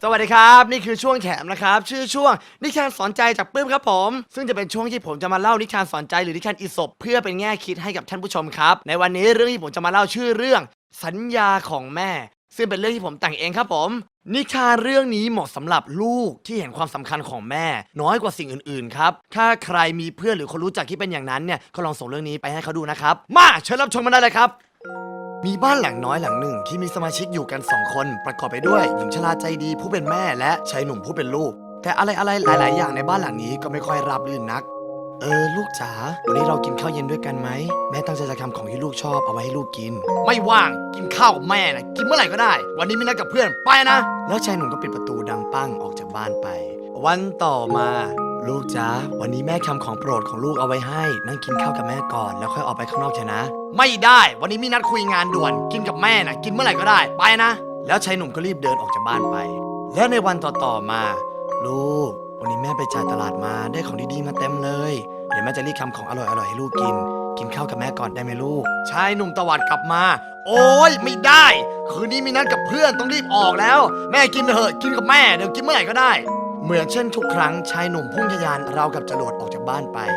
สวัสดีครับนี่คือช่วงแถมนะครับชื่อช่วงนิทานสอนใจจากปื้มครับผมซึ่งจะเป็นช่วงที่ผมจะมาเล่านิทานสอนใจหรือนิทานอีสปเพื่อเป็นแง่คิดให้กับท่านผู้ชมครับในวันนี้เรื่องที่ผมจะมาเล่าชื่อเรื่องสัญญาของแม่ซึ่งเป็นเรื่องที่ผมแต่งเองครับผมนิทานเรื่องนี้เหมาะสำหรับลูกที่เห็นความสำคัญของแม่น้อยกว่าสิ่งอื่นๆครับถ้าใครมีเพื่อนหรือคนรู้จักที่เป็นอย่างนั้นเนี่ยก็ลองส่งเรื่องนี้ไปให้เขาดูนะครับมาเชิญรับชมกันได้เลยครับมีบ้านหลังน้อยหลังหนึ่งที่มีสมาชิกอยู่กัน2คนประกอบไปด้วยหญิงชราใจดีผู้เป็นแม่และชายหนุ่มผู้เป็นลูกแต่อะไรหลายๆอย่างในบ้านหลังนี้ก็ไม่ค่อยราบรื่นนักลูกจ๋าวันนี้เรากินข้าวเย็นด้วยกันไหมแม่ตั้งใจจะทำของที่ลูกชอบเอาไว้ให้ลูกกินไม่ว่างกินข้าวกับแม่นะกินเมื่อไหร่ก็ได้วันนี้มีนัดกับเพื่อนไปนะแล้วชายหนุ่มก็ปิดประตูดังปั้งออกจากบ้านไปวันต่อมาลูกจ๋าวันนี้แม่ทำของโปรดของลูกเอาไว้ให้นั่งกินข้าวกับแม่ก่อนแล้วค่อยออกไปข้างนอกเถอะนะไม่ได้วันนี้มีนัดคุยงานด่วนกินกับแม่นะกินเมื่อไหร่ก็ได้ไปนะแล้วชายหนุ่มก็รีบเดินออกจากบ้านไปและในวันต่อมาลูกวันนี้แม่ไปจ่ายตลาดมาได้ของดีๆมาเต็มเลยเดี๋ยวแม่จะรีบทำของอร่อยๆให้ลูกกินข้าวกับแม่ก่อนได้ไหมลูกชายหนุ่มตวาดกลับมาโอ๊ยไม่ได้คืนนี้มีนัดกับเพื่อนต้องรีบออกแล้วแม่กินเถอะกินกับแม่เดี๋ยวกินเมื่อไหร่ก็ได้เหมือนเช่นทุกครั้งชายหนุ่มพุ่งทะยานราวกับจรวดออกจากบ้านไป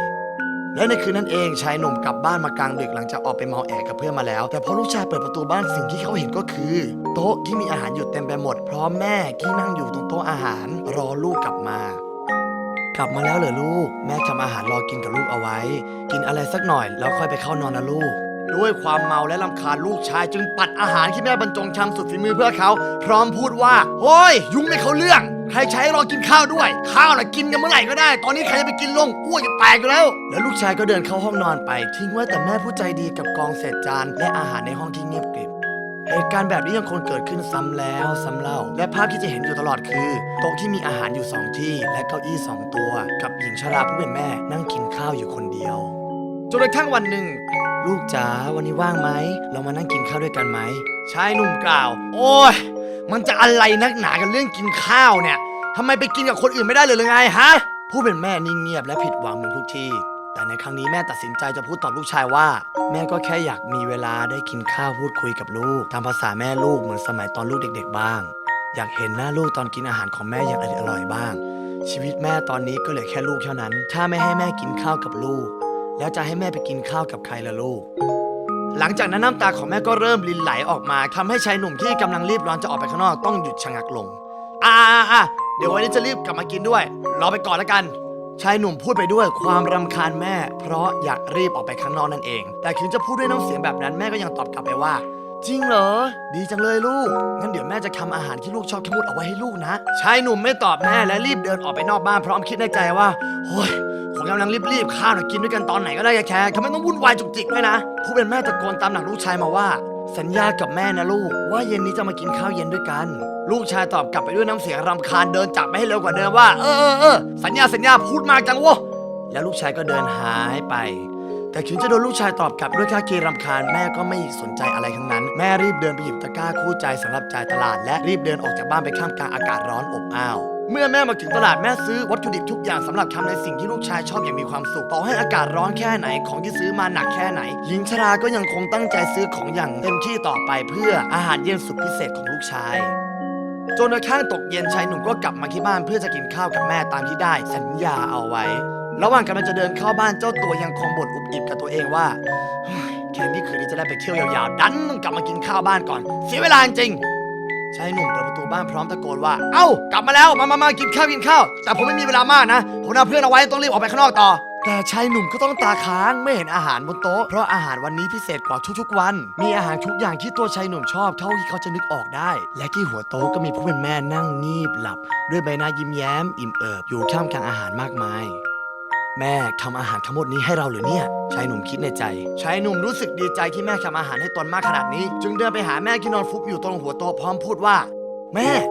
และในคืนนั้นเองชายหนุ่มกลับบ้านมากลางดึกหลังจากออกไปเมาแอกับเพื่อนมาแล้วแต่พอลูกชายเปิดประตูบ้านสิ่งที่เขาเห็นก็คือโต๊ะที่มีอาหารอยู่เต็มไปหมดพร้อมแม่ที่นั่งอยู่ตรงโต๊ะอาหารรอลูกกลับมาแล้วเหรอลูกแม่ทำอาหารรอกินกับลูกเอาไว้กินอะไรสักหน่อยแล้วค่อยไปเข้านอนนะลูกด้วยความเมาและรำคาญลูกชายจึงปัดอาหารที่แม่บรรจงทำสุดฝีมือเพื่อเขาพร้อมพูดว่าโอ้ยยุ่งไม่เขาเรื่องใครใช้รอกินข้าวด้วยข้าวน่ะกินกันเมื่อไหร่ก็ได้ตอนนี้ใครจะไปกินลงอ้วกจะแตกอยู่แล้วลูกชายก็เดินเข้าห้องนอนไปทิ้งไว้แต่แม่ผู้ใจดีกับกองเศษจานและอาหารในห้องที่เงียบกริบเหตุการณ์แบบนี้ยังคงเกิดขึ้นซ้ำแล้วซ้ำเล่าและภาพที่จะเห็นอยู่ตลอดคือโต๊ะที่มีอาหารอยู่2ที่และเก้าอี้2ตัวกับหญิงชราผู้เป็นแม่นั่งกินข้าวอยู่คนเดียวจนกระทั่งวันหนึ่งลูกจ๋าวันนี้ว่างไหมเรามานั่งกินข้าวด้วยกันไหมชายหนุ่มกล่าวโอ้ยมันจะอะไรนักหนากันเรื่องกินข้าวเนี่ยทำไมไปกินกับคนอื่นไม่ได้เลยหรือไงฮะผู้เป็นแม่นิ่งเงียบและผิดหวังเหมือนทุกทีแต่ในครั้งนี้แม่ตัดสินใจจะพูดตอบลูกชายว่าแม่ก็แค่อยากมีเวลาได้กินข้าวพูดคุยกับลูกตามภาษาแม่ลูกเหมือนสมัยตอนลูกเด็กๆบ้างอยากเห็นหน้าลูกตอนกินอาหารของแม่อย่างอร่อยบ้างชีวิตแม่ตอนนี้ก็เหลือแค่ลูกเท่านั้นถ้าไม่ให้แม่กินข้าวกับลูกแล้วจะให้แม่ไปกินข้าวกับใครล่ะลูกหลังจากนั้นน้ำตาของแม่ก็เริ่มรินไหลออกมาทำให้ชายหนุ่มที่กำลังรีบร้อนจะออกไปข้างนอกต้องหยุดชะงักลงเดี๋ยววันนี้จะรีบกลับมากินด้วยรอไปก่อนแล้วกันชายหนุ่มพูดไปด้วยความรำคาญแม่เพราะอยากรีบออกไปข้างนอกนั่นเองแต่ถึงจะพูดด้วยน้ำเสียงแบบนั้นแม่ก็ยังตอบกลับไปว่าจริงเหรอดีจังเลยลูกงั้นเดี๋ยวแม่จะทำอาหารที่ลูกชอบขมุดเอาไว้ให้ลูกนะชายหนุ่มไม่ตอบแม่และรีบเดินออกไปนอกบ้านพร้อมคิดในใจว่าโอ้ยผมกำลังรีบข้าวกินด้วยกันตอนไหนก็ได้แค่ทำไมต้องวุ่นวายจุกจิกด้วยนะผู้เป็นแม่ตะโกนตามหลังลูกชายมาว่าสัญญากับแม่นะลูกว่าเย็นนี้จะมากินข้าวเย็นด้วยกันลูกชายตอบกลับไปด้วยน้ำเสียงรำคาญเดินจากไปให้เร็วกว่าเดิมว่าสัญญาพูดมากจังวะแล้วลูกชายก็เดินหายไปแต่ถึงจะโดนลูกชายตอบกลับด้วยท่าทีรำคาญแม่ก็ไม่สนใจอะไรทั้งนั้นแม่รีบเดินไปหยิบตะกร้าคู่ใจสำหรับจ่ายตลาดและรีบเดินออกจากบ้านไปท่ามกลางอากาศร้อนอบอ้าวเมื่อแม่มาถึงตลาดแม่ซื้อวัตถุดิบทุกอย่างสำหรับทำในสิ่งที่ลูกชายชอบอย่างมีความสุขต่อให้อากาศร้อนแค่ไหนของที่ซื้อมาหนักแค่ไหนหญิงชราก็ยังคงตั้งใจซื้อของอย่างเต็มที่ต่อไปเพื่ออาหารเย็นสุดพิเศษของลูกชายจนกระทั่งตกเย็นชายหนุ่มก็กลับมาที่บ้านเพื่อจะกินข้าวกับแม่ตามที่ได้สัญญาเอาไว้ระหว่างกำลังจะเดินเข้าบ้านเจ้าตัวยังคงบ่นอุบอิบกับตัวเองว่าแค่นี้คืนนี้จะได้ไปเที่ยวยาวๆดันต้องกลับมากินข้าวบ้านก่อนเสียเวลาจริงชายหนุ่มเปิดประตูบ้านพร้อมตะโกนว่าเอ้ากลับมาแล้วมากินข้าวแต่ผมไม่มีเวลามากนะผมเอาเพื่อนเอาไว้ต้องรีบออกไปข้างนอกต่อแต่ชายหนุ่มก็ต้องตาค้างไม่เห็นอาหารบนโต๊ะเพราะอาหารวันนี้พิเศษกว่าทุกๆวันมีอาหารทุกอย่างที่ตัวชายหนุ่มชอบเท่าที่เขาจะนึกออกได้และที่หัวโต๊ะก็มีผู้เป็นแม่นั่งงีบหลับด้วยใบหน้ายิ้มแย้มอิ่มเอิบอยู่ท่ามกลางอาหารมากมายแม่ทำอาหารทั้งหมดนี้ให้เราหรือเนี่ยชายหนุ่มคิดในใจชายหนุ่มรู้สึกดีใจที่แม่ทำอาหารให้ตนมากขนาดนี้จึงเดินไปหาแม่ที่นอนฟุบอยู่ตรงหัวโต๊ะพร้อมพูดว่าแม่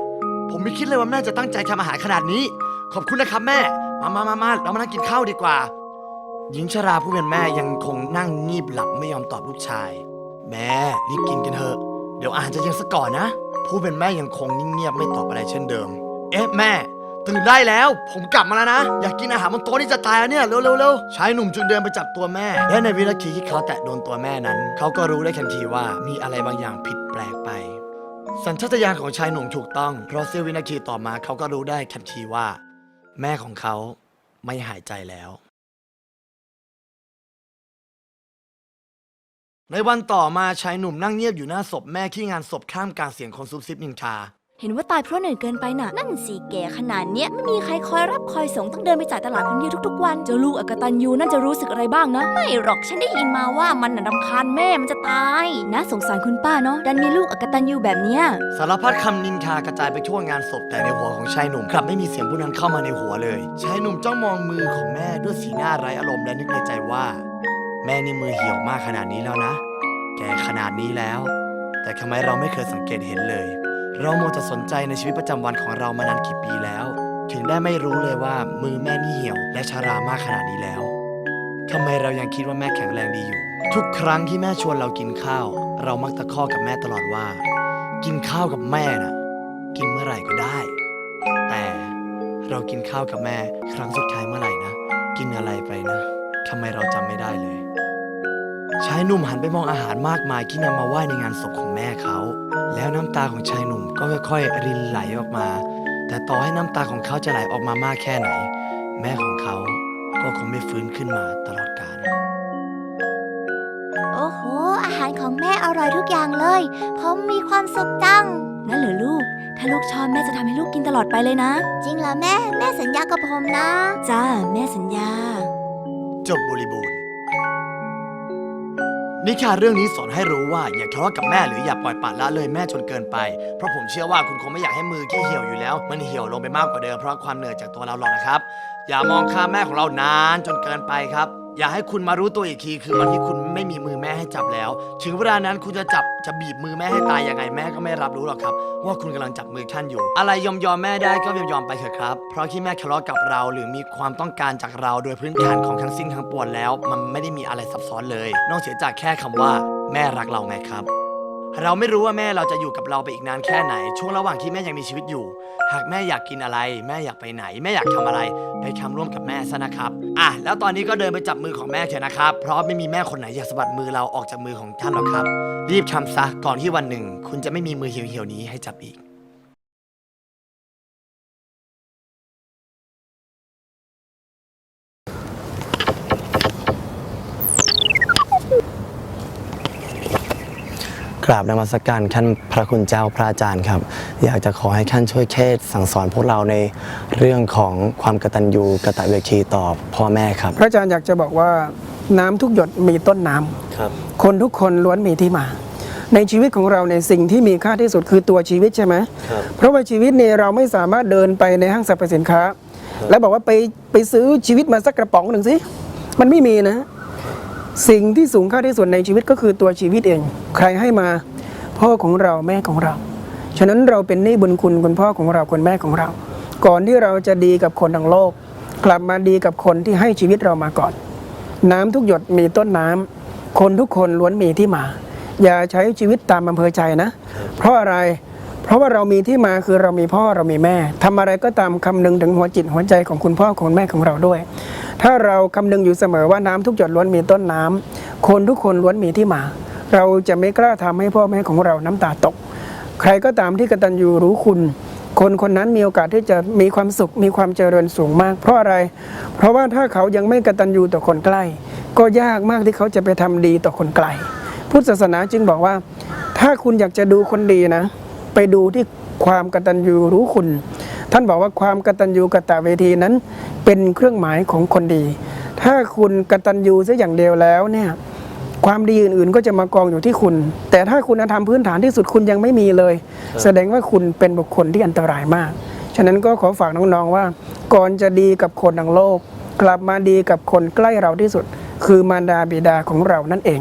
ผมไม่คิดเลยว่าแม่จะตั้งใจทำอาหารขนาดนี้ขอบคุณนะครับแม่มาเรามานั่งกินข้าวดีกว่าหญิงชราผู้เป็นแม่ยังคงนั่งงีบหลับไม่ยอมตอบลูกชายแม่รีบกินกันเถอะเดี๋ยวอาหารจะเย็นซะก่อนนะผู้เป็นแม่ยังคงนิ่งเงียบไม่ตอบอะไรเช่นเดิมแม่ตื่นได้แล้วผมกลับมาแล้วนะอยากกินอาหารบนโต๊ะนี่จะตายแล้วเนี่ยเร็วชายหนุ่มจึงเดินไปจับตัวแม่และในวินาทีที่เขาแตะโดนตัวแม่นั้นเขาก็รู้ได้ทันทีว่ามีอะไรบางอย่างผิดแปลกไป สัญชาตญาณของชายหนุ่มถูกต้องเพราะเสี้ยววินาทีต่อมาเขาก็รู้ได้ทันทีว่า แม่ของเขาไม่หายใจแล้ว ในวันต่อมาชายหนุ่มนั่งเงียบอยู่หน้าศพแม่ที่งานศพข้ามกลางเสียงคนซุบซิบนินทา เห็นว่าตายเพราะเหนื่อยเกินไปน่ะนั่นสิแก่ขนาดเนี้ยไม่มีใครคอยรับคอยส่งต้องเดินไปจ่ายตลาดคนเดียวทุกๆวันเจ้าลูกอกตัญญูนั่นจะรู้สึกอะไรบ้างนะไม่หรอกฉันได้ยินมาว่ามันน่ะรำคาญแม่มันจะตายน่าสงสารคุณป้าเนาะดันมีลูกอกตัญญูแบบเนี้ย สารพัดคำนินทากระจายไปทั่วงานศพแต่ในหัวของชายหนุ่มกลับไม่มีเสียงผู้นั้นเข้ามาในหัวเลยชายหนุ่มจ้องมองมือของแม่ด้วยสีหน้าไร้อารมณ์และนึกในใจว่า แม่นี่มือเหี่ยวมากขนาดนี้แล้วนะแก่ขนาดนี้แล้ว แต่ทำไมเราไม่เคยสังเกตเห็นเลยเราโมจะสนใจในชีวิตประจำวันของเรามานานกี่ปีแล้ว ถึงได้ไม่รู้เลยว่ามือแม่นี่เหี่ยวและชรามากขนาดนี้แล้วทำไมเรายังคิดว่าแม่แข็งแรงดีอยู่ ทุกครั้งที่แม่ชวนเรากินข้าวเรามักตะคอกกับแม่ตลอดว่า กินข้าวกับแม่น่ะกินเมื่อไหร่ก็ได้ แต่เรากินข้าวกับแม่ครั้งสุดท้ายเมื่อไหร่นะกินอะไรไปนะทำไมเราจำไม่ได้เลยชายหนุ่มหันไปมองอาหารมากมายที่นำมาไหว้ในงานศพของแม่เขาแล้วน้ำตาของชายหนุ่มก็ค่อยๆรินไหลออกมาแต่ต่อให้น้ำตาของเขาจะไหลออกมามากแค่ไหนแม่ของเขาก็คงไม่ฟื้นขึ้นมาตลอดกาล โอ้โหอาหารของแม่อร่อยทุกอย่างเลยผมมีความสุขจังนั่นเหรอลูกถ้าลูกชอบแม่จะทำให้ลูกกินตลอดไปเลยนะจริงเหรอแม่สัญญากับผมนะจ้าแม่สัญญาจบบริบูรณ์นิทานเรื่องนี้สอนให้รู้ว่าอย่าทะเลาะกับแม่หรืออย่าปล่อยปละละเลยแม่จนเกินไปเพราะผมเชื่อว่าคุณคงไม่อยากให้มือที่เหี่ยวอยู่แล้วมันเหี่ยวลงไปมากกว่าเดิมเพราะความเหนื่อยจากตัวเราหรอกนะครับอย่ามองข้ามแม่ของเรานานจนเกินไปครับอย่าให้คุณมารู้ตัวอีกทีคือวันที่คุณไม่มีมือแม่ให้จับแล้วถึงเวลานั้นคุณจะบีบมือแม่ให้ตายยังไงแม่ก็ไม่รับรู้หรอกครับว่าคุณกำลังจับมือท่านอยู่อะไรยอมแม่ได้ก็ยอมไปเถอะครับเพราะที่แม่ทะเลาะกับเราหรือมีความต้องการจากเราโดยพื้นฐานของทั้งสิ้นทั้งปวงแล้วมันไม่ได้มีอะไรซับซ้อนเลยนอกเสียจากแค่คำว่าแม่รักเราไงครับเราไม่รู้ว่าแม่เราจะอยู่กับเราไปอีกนานแค่ไหนช่วงระหว่างที่แม่ยังมีชีวิตอยู่หากแม่อยากกินอะไรแม่อยากไปไหนแม่อยากทำอะไรไปทำร่วมกับแม่ซะนะครับแล้วตอนนี้ก็เดินไปจับมือของแม่เถอะนะครับเพราะไม่มีแม่คนไหนอยากสะบัดมือเราออกจากมือของท่านหรอกครับรีบทำซะก่อนที่วันหนึ่งคุณจะไม่มีมือเหี่ยวๆนี้ให้จับอีกกราบนมัสการท่านพระคุณเจ้าพระอาจารย์ครับอยากจะขอให้ท่านช่วยเทศสั่งสอนพวกเราในเรื่องของความกตัญญูกตเวทีต่อพ่อแม่ครับพระอาจารย์อยากจะบอกว่าน้ำทุกหยดมีต้นน้ำครับคนทุกคนล้วนมีที่มาในชีวิตของเราในสิ่งที่มีค่าที่สุดคือตัวชีวิตใช่ไหมครับเพราะว่าชีวิตเนี่ยเราไม่สามารถเดินไปในห้างสรรพสินค้าแล้วบอกว่าไปซื้อชีวิตมาสักกระป๋องหนึ่งสิมันไม่มีนะสิ่งที่สูงค่าที่สุดในชีวิตก็คือตัวชีวิตเองใครให้มาพ่อของเราแม่ของเราฉะนั้นเราเป็นหนี้บุญคุณพ่อของเราคุณแม่ของเราก่อนที่เราจะดีกับคนทั้งโลกกลับมาดีกับคนที่ให้ชีวิตเรามาก่อนน้ำทุกหยดมีต้นน้ำคนทุกคนล้วนมีที่มาอย่าใช้ชีวิตตามอำเภอใจนะเพราะอะไรเพราะว่าเรามีที่มาคือเรามีพ่อเรามีแม่ทำอะไรก็ตามคำนึงถึงหัวจิตหัวใจของคุณพ่อคุณแม่ของเราด้วยถ้าเราคำนึงอยู่เสมอว่าน้ำทุกหยดล้วนมีต้นน้ำคนทุกคนล้วนมีที่มาเราจะไม่กล้าทำให้พ่อแม่ของเราน้ำตาตกใครก็ตามที่กตัญญูรู้คุณคนคนนั้นมีโอกาสที่จะมีความสุขมีความเจริญสูงมากเพราะอะไรเพราะว่าถ้าเขายังไม่กตัญญูต่อคนใกล้ก็ยากมากที่เขาจะไปทำดีต่อคนไกลพุทธศาสนาจึงบอกว่าถ้าคุณอยากจะดูคนดีนะไปดูที่ความกตัญญูรู้คุณท่านบอกว่าความกตัญญูกตเวทีนั้นเป็นเครื่องหมายของคนดีถ้าคุณกตัญญูซะอย่างเดียวแล้วเนี่ยความดีอื่นๆก็จะมากองอยู่ที่คุณแต่ถ้าคุณธรรมพื้นฐานที่สุดคุณยังไม่มีเลยแสดงว่าคุณเป็นบุคคลที่อันตรายมากฉะนั้นก็ขอฝากน้องๆว่าก่อนจะดีกับคนทั้งโลกกลับมาดีกับคนใกล้เราที่สุดคือมารดาบิดาของเรานั่นเอง